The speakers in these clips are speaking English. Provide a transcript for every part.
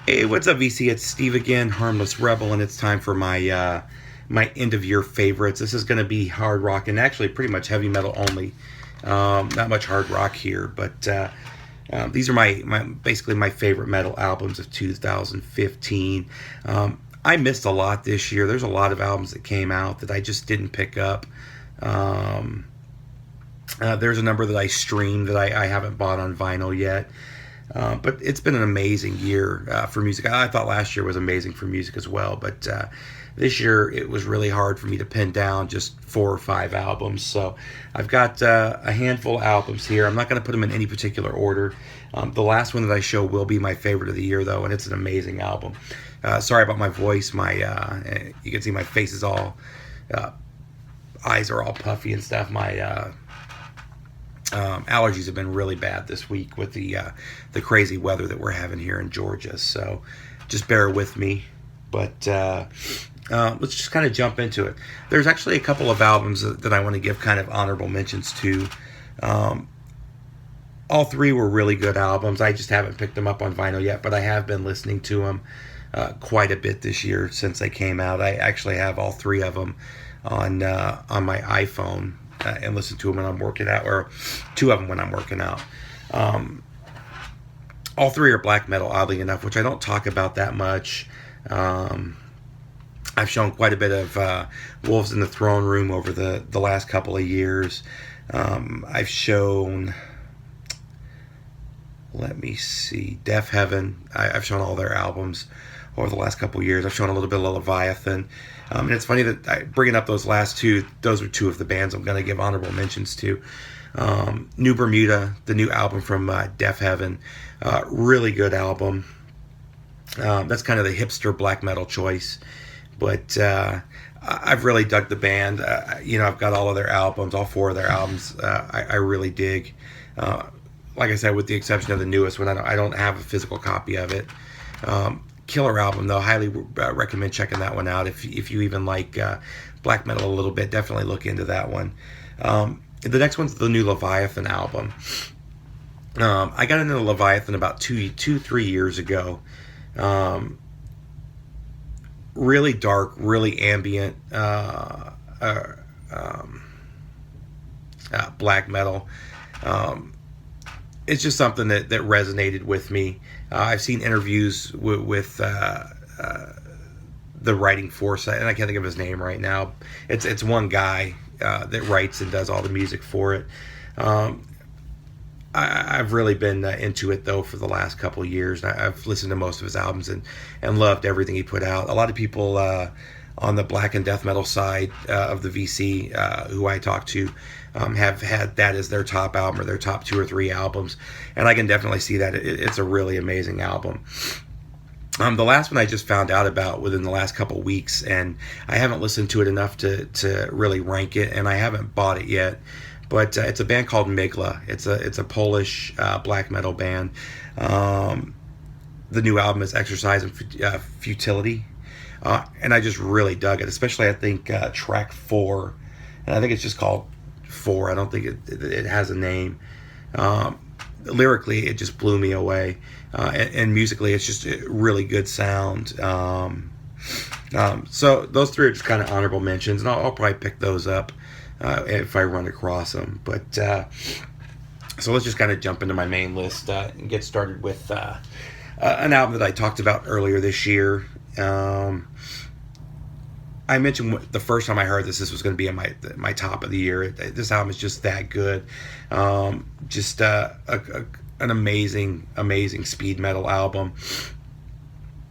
Hey, what's up, VC? It's Steve again, Harmless Rebel, and it's time for my end of year favorites. This is going to be hard rock and actually pretty much heavy metal only. Not much hard rock here, but these are my basically my favorite metal albums of 2015. I missed a lot this year. There's a lot of albums that came out that I just didn't pick up. There's a number that I streamed that I haven't bought on vinyl yet. But it's been an amazing year for music. I thought last year was amazing for music as well, but this year it was really hard for me to pin down just 4 or 5 albums. So I've got a handful of albums here. I'm not going to put them in any particular order. The last one that I show will be my favorite of the year, though, and it's an amazing album. Sorry about my voice. You can see my face is all, eyes are all puffy and stuff. My allergies have been really bad this week with the crazy weather that we're having here in Georgia, so just bear with me. But let's just kind of jump into it. There's actually a couple of albums that I want to give kind of honorable mentions to. All 3 were really good albums. I just haven't picked them up on vinyl yet, but I have been listening to them quite a bit this year since they came out. I actually have all 3 of them on my iPhone. And listen to them when I'm working out, or 2 of them when I'm working out. All 3 are black metal, oddly enough, which I don't talk about that much. I've shown quite a bit of Wolves in the Throne Room over the last couple of years. I've shown, let me see, Deaf Heaven. I've shown all their albums over the last couple of years. I've shown a little bit of Leviathan. And it's funny that bringing up those last 2, those are 2 of the bands I'm going to give honorable mentions to. New Bermuda, the new album from Deaf Heaven, really good album. That's kind of the hipster black metal choice, but I've really dug the band. I've got all of their albums, all 4 of their albums. I really dig. Like I said, with the exception of the newest one, I don't have a physical copy of it. Killer album, though. Highly recommend checking that one out. If you even like black metal a little bit, definitely look into that one. The next one's the new Leviathan album. I got into Leviathan about 3 years ago. Really dark, really ambient black metal. It's just something that resonated with me. I've seen interviews with the writing force, and I can't think of his name right now. It's one guy that writes and does all the music for it. I've really been into it, though, for the last couple of years. I've listened to most of his albums and loved everything he put out. A lot of people on the black and death metal side of the VC who I talk to have had that as their top album or their top 2 or 3 albums, and I can definitely see that it's a really amazing album. The last one I just found out about within the last couple weeks, and I haven't listened to it enough to really rank it, and I haven't bought it yet, but it's a band called Migla. It's a Polish black metal band. The new album is Exercise and Futility. And I just really dug it, especially I think track 4, and I think it's just called 4. I don't think it has a name. Lyrically, it just blew me away, and musically, it's just a really good sound. So those 3 are just kind of honorable mentions, and I'll probably pick those up if I run across them. But so let's just kind of jump into my main list and get started with an album that I talked about earlier this year. I mentioned the first time I heard this was going to be in my top of the year. This album is just that good. Just an amazing speed metal album.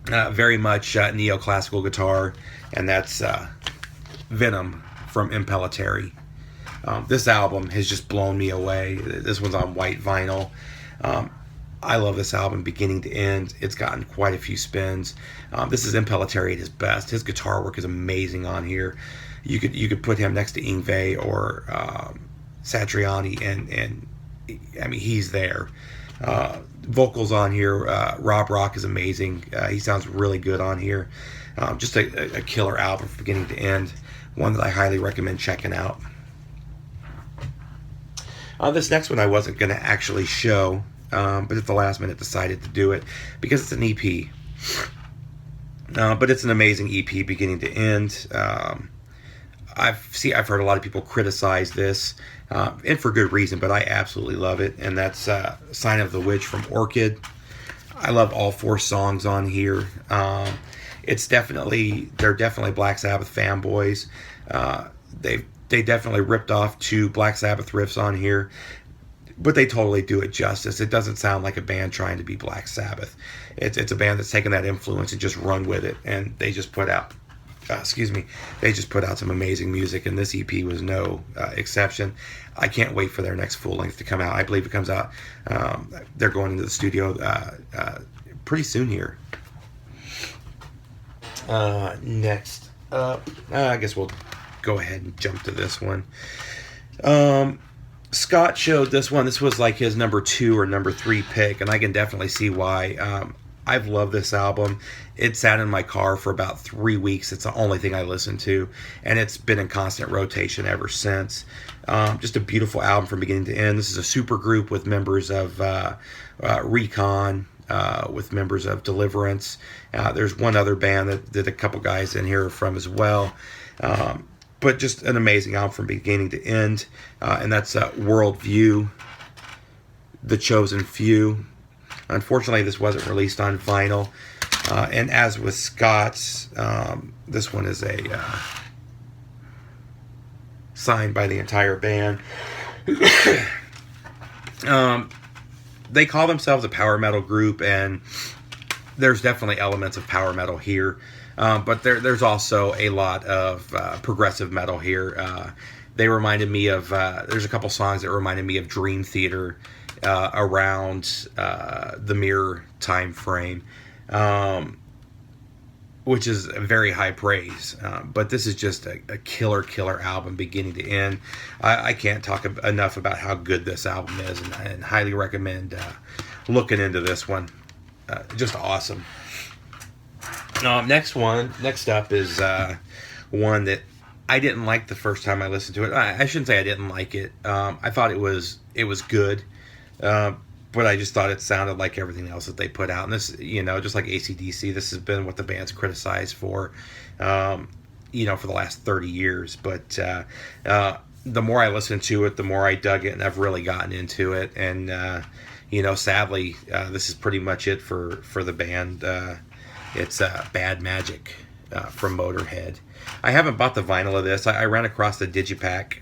Very much neoclassical guitar, and that's Venom from Impellitteri. This album has just blown me away. This one's on white vinyl. I love this album beginning to end. It's gotten quite a few spins. This is Impellitteri at his best. His guitar work is amazing on here. You could put him next to Yngwie or Satriani, and I mean, he's there. Vocals on here. Rob Rock is amazing. He sounds really good on here. Just a killer album from beginning to end. One that I highly recommend checking out. This next one I wasn't going to actually show, but at the last minute decided to do it because it's an EP. But it's an amazing EP beginning to end. I've heard a lot of people criticize this, and for good reason, but I absolutely love it. And that's "Sign of the Witch" from Orchid. I love all 4 songs on here. They're definitely Black Sabbath fanboys. They definitely ripped off 2 Black Sabbath riffs on here, but they totally do it justice. It doesn't sound like a band trying to be Black Sabbath. It's a band that's taken that influence and just run with it, and they just put out some amazing music, and this EP was no exception. I can't wait for their next full length to come out. I believe it comes out. They're going into the studio pretty soon here. Next up, I guess we'll go ahead and jump to this one. Scott showed this one. This was like his number 2 or number 3 pick, and I can definitely see why. I've loved this album. It sat in my car for about 3 weeks. It's the only thing I listened to, and it's been in constant rotation ever since. Just a beautiful album from beginning to end. This is a super group with members of Recon, with members of Deliverance. There's one other band that a couple guys in here are from as well. But just an amazing album from beginning to end. And that's Worldview, The Chosen Few. Unfortunately, this wasn't released on vinyl. And as with Scott's, this one is signed by the entire band. They call themselves a power metal group, and there's definitely elements of power metal here. But there's also a lot of progressive metal here. They reminded me of, there's a couple songs that reminded me of Dream Theater around the Mirror time frame, which is very high praise. But this is just a killer album beginning to end. I can't talk enough about how good this album is, and highly recommend looking into this one. Just awesome. Next up is one that I didn't like the first time I listened to it. I shouldn't say I didn't like it. I thought it was good, but I just thought it sounded like everything else that they put out. And this, just like AC/DC, this has been what the band's criticized for, for the last 30 years. But the more I listened to it, the more I dug it, and I've really gotten into it. And sadly, this is pretty much it for the band. It's Bad Magic from Motorhead. I haven't bought the vinyl of this. I ran across the Digipack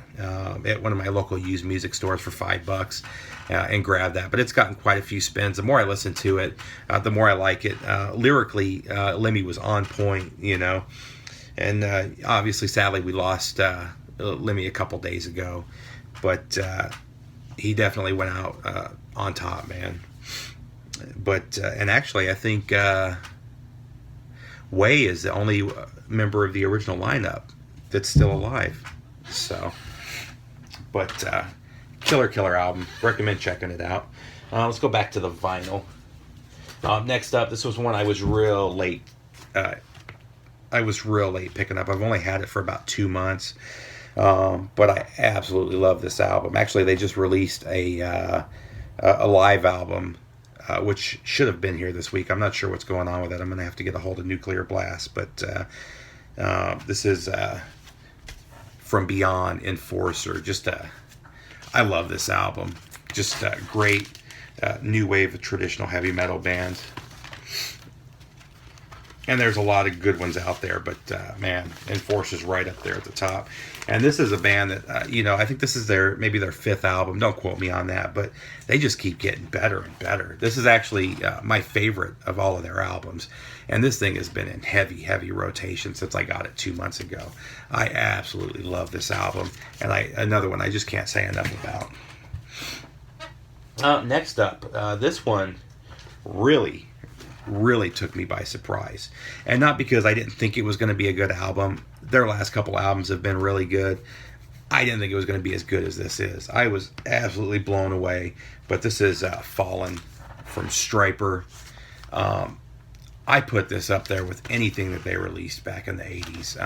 at one of my local used music stores for $5 and grabbed that. But it's gotten quite a few spins. The more I listen to it, the more I like it. Lyrically, Lemmy was on point, And obviously, sadly, we lost Lemmy a couple days ago. But he definitely went out on top, man. But, and actually, I think Way is the only member of the original lineup that's still alive. So, but killer album. Recommend checking it out. Let's go back to the vinyl. Next up, this was one I was real late. Picking up. I've only had it for about 2 months, but I absolutely love this album. Actually, they just released a live album, which should have been here this week. I'm not sure what's going on with it. I'm going to have to get a hold of Nuclear Blast. But this is From Beyond, Enforcer. I love this album. Just a great new wave of traditional heavy metal band. And there's a lot of good ones out there, but man, Enforcer's right up there at the top. And this is a band that, I think this is maybe their 5th album. Don't quote me on that, but they just keep getting better and better. This is actually my favorite of all of their albums. And this thing has been in heavy rotation since I got it 2 months ago. I absolutely love this album. And another one I just can't say enough about. Next up, this one really took me by surprise. And not because I didn't think it was going to be a good album. Their last couple albums have been really good. I didn't think it was going to be as good as this is. I was absolutely blown away. But this is Fallen from Striper. I put this up there with anything that they released back in the 80s.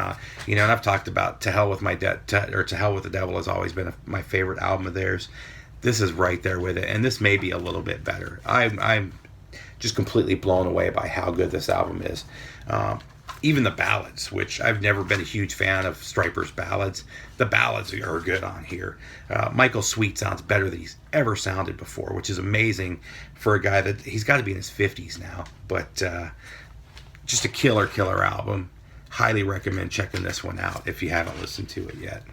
And I've talked about To Hell with the Devil has always been my favorite album of theirs. This is right there with it. And this may be a little bit better. I'm just completely blown away by how good this album is. Even the ballads, which I've never been a huge fan of Stryper's ballads, the ballads are good on here. Michael Sweet sounds better than he's ever sounded before, which is amazing for a guy that he's got to be in his 50s now. But just a killer album. Highly recommend checking this one out if you haven't listened to it yet.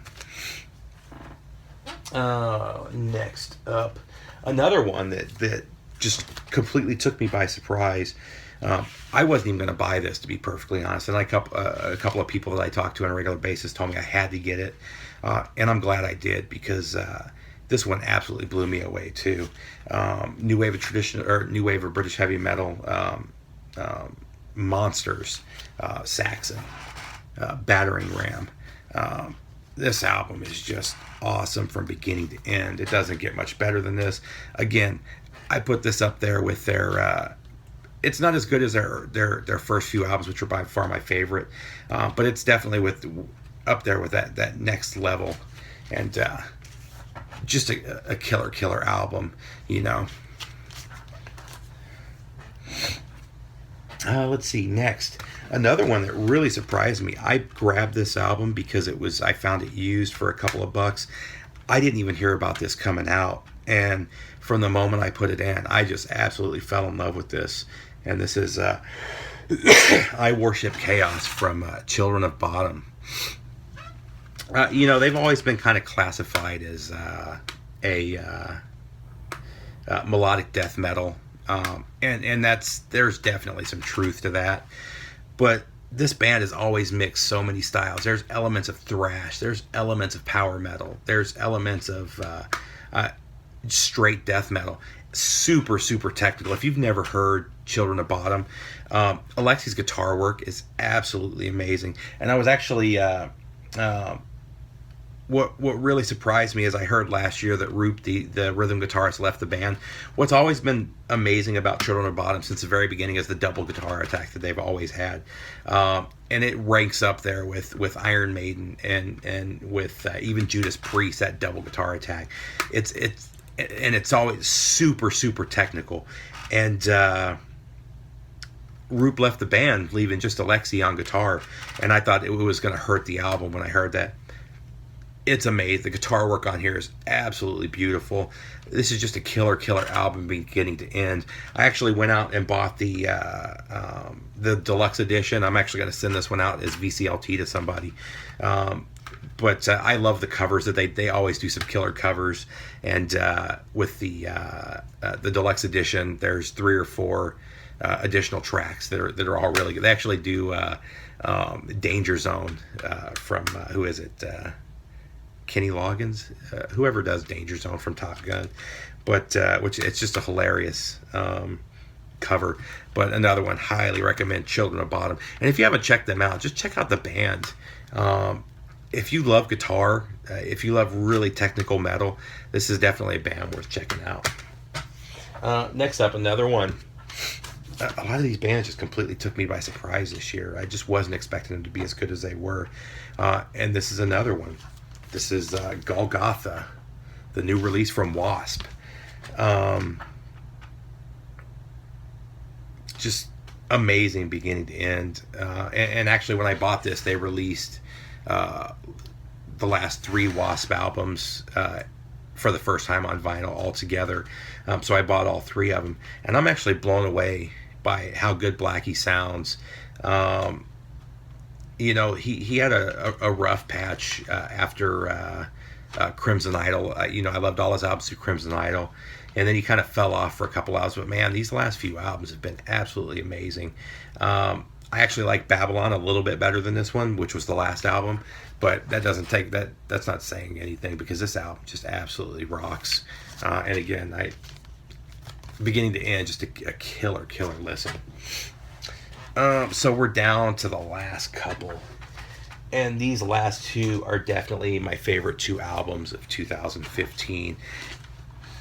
Next up, another one that just completely took me by surprise. I wasn't even going to buy this, to be perfectly honest. And a couple of people that I talk to on a regular basis told me I had to get it. And I'm glad I did, because this one absolutely blew me away too. New wave of British heavy metal, monsters, Saxon, Battering Ram. This album is just awesome from beginning to end. It doesn't get much better than this. Again, I put this up there with their. It's not as good as their first few albums, which are by far my favorite, but it's definitely up there with that next level, and just a killer album, you know. Let's see, next, another one that really surprised me. I grabbed this album because I found it used for a couple of bucks. I didn't even hear about this coming out, and from the moment I put it in, I just absolutely fell in love with this. And this is I Worship Chaos from Children of Bodom. They've always been kind of classified as a melodic death metal. And there's definitely some truth to that. But this band has always mixed so many styles. There's elements of thrash. There's elements of power metal. There's elements of straight death metal. Super technical. If you've never heard Children of Bodom, Alexi's guitar work is absolutely amazing. And I was actually what really surprised me is I heard last year that Roop, the rhythm guitarist, left the band. What's always been amazing about Children of Bodom since the very beginning is the double guitar attack that they've always had, and it ranks up there with Iron Maiden and with even Judas Priest. That double guitar attack, it's always super technical. And Roop left the band, leaving just Alexi on guitar, and I thought it was going to hurt the album when I heard that. It's amazing. The guitar work on here is absolutely beautiful. This is just a killer album beginning to end. I actually went out and bought the deluxe edition. I'm actually going to send this one out as VCLT to somebody. But I love the covers that they always do some killer covers. And with the deluxe edition, there's 3 or 4 additional tracks that are all really good. They actually do Danger Zone from who is it? Kenny Loggins, whoever does Danger Zone from Top Gun, but which it's just a hilarious cover. But another one, highly recommend Children of Bodom. And if you haven't checked them out, just check out the band. If you love guitar, if you love really technical metal, this is definitely a band worth checking out. Next up, another one. A lot of these bands just completely took me by surprise this year. I just wasn't expecting them to be as good as they were. And this is another one. This is Golgotha, the new release from Wasp. Just amazing beginning to end. And actually, when I bought this, they released the last 3 Wasp albums for the first time on vinyl altogether. So I bought all 3 of them. And I'm actually blown away by how good Blackie sounds. He had a rough patch after Crimson Idol. I loved all his albums through Crimson Idol, and then he kind of fell off for a couple albums. But man, these last few albums have been absolutely amazing. I actually like Babylon a little bit better than this one, which was the last album. But that doesn't take that. That's not saying anything, because this album just absolutely rocks. And again, beginning to end, just a killer listen. So we're down to the last couple, and these last 2 are definitely my favorite 2 albums of 2015,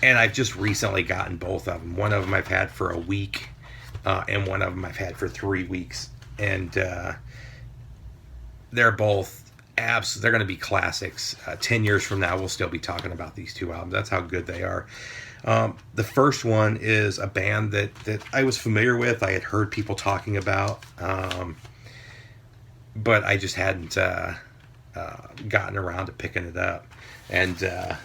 and I've just recently gotten both of them. One of them I've had for a week, and one of them I've had for 3 weeks, and they're both they're going to be classics. 10 years from now, we'll still be talking about these 2 albums. That's how good they are. The first one is a band that I was familiar with. I had heard people talking about, but I just hadn't gotten around to picking it up. And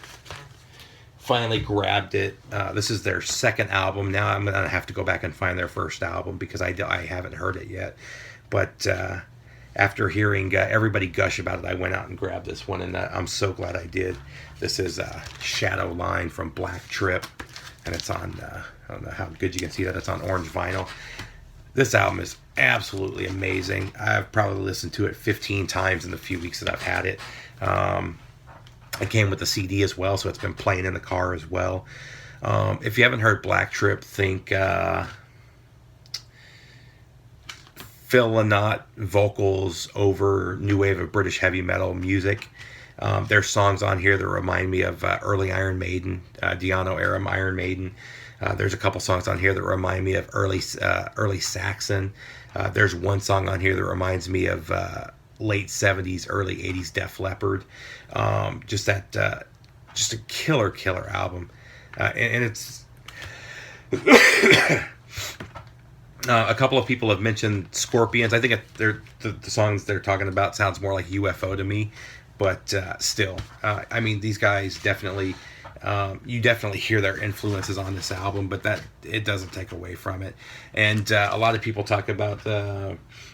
finally grabbed it. This is their second album. Now I'm going to have to go back and find their first album because I haven't heard it yet. But after hearing everybody gush about it, I went out and grabbed this one, and I'm so glad I did. This is Shadow Line from Black Trip, and it's on, I don't know how good you can see that, it's on orange vinyl. This album is absolutely amazing. I've probably listened to it 15 times in the few weeks that I've had it. It came with the CD as well, so it's been playing in the car as well. If you haven't heard Black Trip, think Phil Lynott vocals over new wave of British heavy metal music. There's songs on here that remind me of early Iron Maiden, Di'Anno era Iron Maiden. There's a couple songs on here that remind me of early Saxon. There's one song on here that reminds me of late 70s, early 80s Def Leppard. Just a killer album. And it's a couple of people have mentioned Scorpions. I think the songs they're talking about sounds more like UFO to me, but still, I mean, these guys definitely, you definitely hear their influences on this album, but that it doesn't take away from it. And a lot of people talk about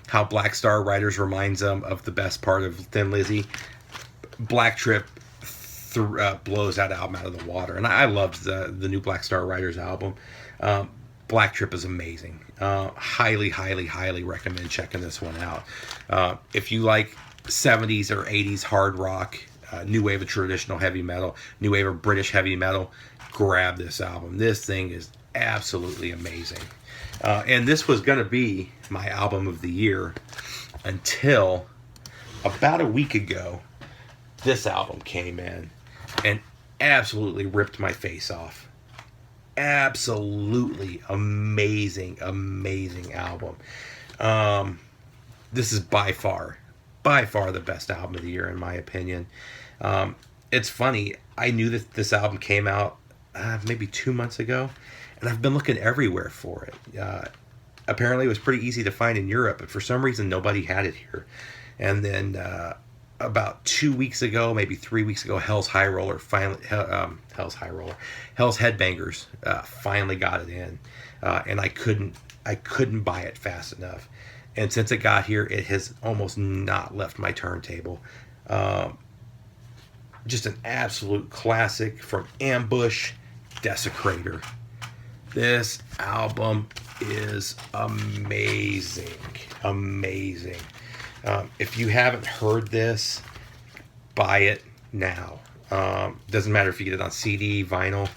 how Black Star Riders reminds them of the best part of Thin Lizzy. Black Trip blows that album out of the water, and I loved the new Black Star Riders album. Black Trip is amazing. Highly recommend checking this one out. If you like 70s or 80s hard rock, new wave of traditional heavy metal, new wave of British heavy metal, grab this album. This thing is absolutely amazing. And this was going to be my album of the year until about a week ago. This album came in and absolutely ripped my face off. Absolutely amazing album. This is by far the best album of the year in my opinion. It's funny, I knew that this album came out maybe 2 months ago, and I've been looking everywhere for it. Apparently it was pretty easy to find in Europe, but for some reason nobody had it here. And then about 2 weeks ago, maybe 3 weeks ago, Hell's Headbangers finally got it in, and I couldn't buy it fast enough. And since it got here, it has almost not left my turntable. Just an absolute classic from Ambush, Desecrator. This album is amazing. If you haven't heard this, buy it now. Doesn't matter if you get it on CD, vinyl.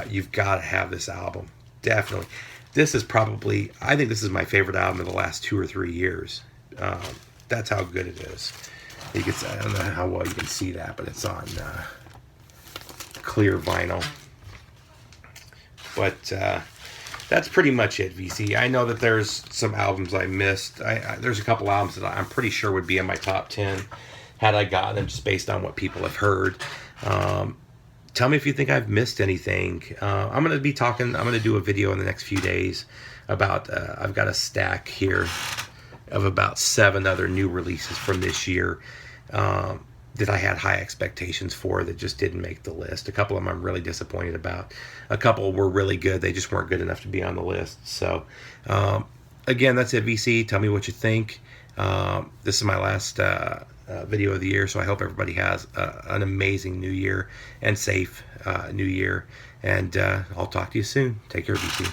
You've got to have this album. Definitely. This is probably, I think this is my favorite album of the last 2 or 3 years. That's how good it is. You can, I don't know how well you can see that, but it's on clear vinyl. But that's pretty much it, VC. I know that there's some albums I missed. There's a couple albums that I'm pretty sure would be in my top 10 had I gotten them, just based on what people have heard. Tell me if you think I've missed anything. I'm going to do a video in the next few days about, I've got a stack here of about 7 other new releases from this year that I had high expectations for that just didn't make the list. A couple of them I'm really disappointed about. A couple were really good. They just weren't good enough to be on the list. So, again, that's it, VC. Tell me what you think. This is my last video of the year, so I hope everybody has an amazing new year and safe new year. And I'll talk to you soon. Take care, VC.